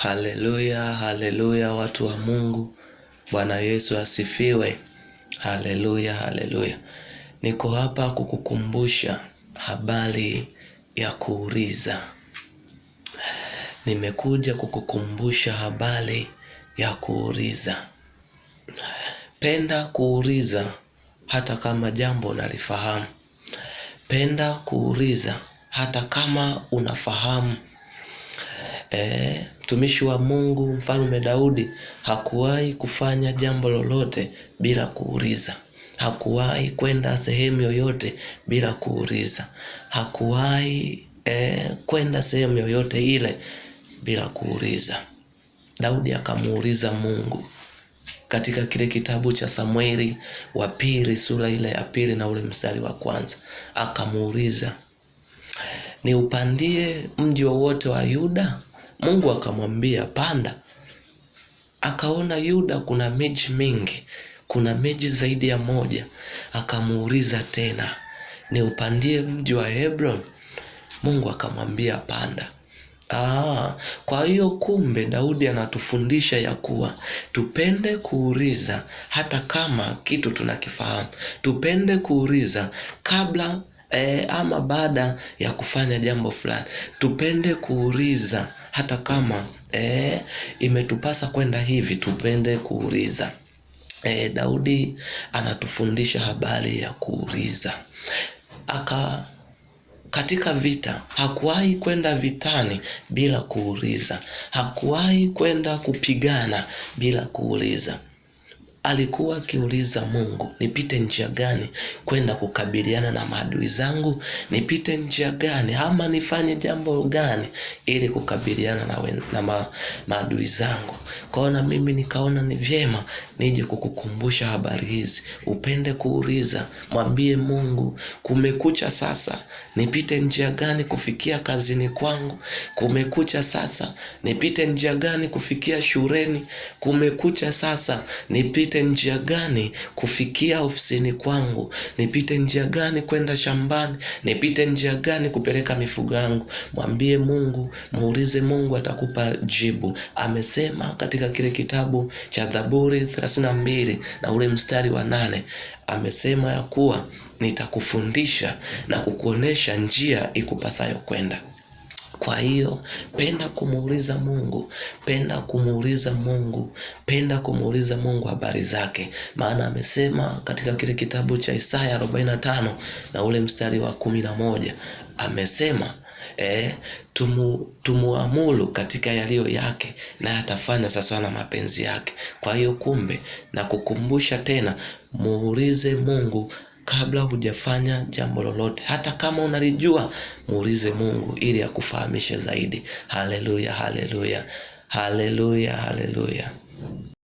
Haleluya, haleluya watu wa Mungu. Bwana Yesu asifiwe. Haleluya, haleluya. Niko hapa kukukumbusha habari ya kuuliza. Nimekuja kukukumbusha habari ya kuuliza. Penda kuuliza hata kama jambo unalifahamu. Penda kuuliza hata kama unafahamu. Mtumishi wa Mungu Mfalme Daudi hakuwahi kufanya jambo lolote bila kuuliza. Hakuwahi kwenda sehemu yoyote bila kuuliza. Hakuwahi kwenda sehemu yoyote ile bila kuuliza. Daudi akamuuliza Mungu katika kile kitabu cha Samueli wa pili sura ile ya pili na ule mstari wa kwanza. Akamuuliza, ni upandie mji wowote wa Yuda? Mungu akamwambia, panda. Akaona Yuda kuna miji mingi, kuna miji zaidi ya moja. Akamuuliza tena, ni upandie mji wa Hebron? Mungu akamwambia, panda. Kwa hiyo kumbe Daudi anatufundisha ya kuwa tupende kuuliza hata kama kitu tunakifahamu. Tupende kuuliza kabla ama baada ya kufanya jambo fulani. Tupende kuuliza hata kama imetupasa kwenda hivi, tupende kuuliza. Daudi anatufundisha habari ya kuuliza. Katika vita hakuwahi kwenda vitani bila kuuliza. Hakuwahi kwenda kupigana bila kuuliza. Alikuwa akiuliza Mungu, nipite njia gani kwenda kukabiliana na maadui zangu? Nipite njia gani ama nifanye jambo gani ili kukabiliana na maadui zangu? Kwaona mimi nikaona ni vyema nije kukukumbusha habari hizi. Upende kuuliza, mwambie Mungu, kumekucha sasa, nipite njia gani kufikia kazini kwangu? Kumekucha sasa, nipite njia gani kufikia shuleni? Kumekucha sasa, nipite njia gani kufikia ofisini kwangu? Nipite njia gani kwenda shambani? Nipite njia gani kupeleka mifugo yangu? Mwambie Mungu, muulize Mungu, atakupa jibu. Amesema katika kile kitabu cha Zaburi 32 na ule mstari wa 8, amesema ya kuwa nitakufundisha na kukuonesha njia ikupasayo kwenda. Kwa hiyo penda kumuuliza Mungu, penda kumuuliza Mungu, penda kumuuliza Mungu habari zake. Maana amesema katika kile kitabu cha Isaya 45 na ule mstari wa 11, amesema tumuamuru katika yaliyo yake na atafanya sawa na mapenzi yake. Kwa hiyo kumbe na kukumbusha tena, muulize Mungu kabla hujafanya jambo lolote. Hata kama unalijua, muulize Mungu ili akufahamishe zaidi. Haleluya, haleluya, haleluya, haleluya.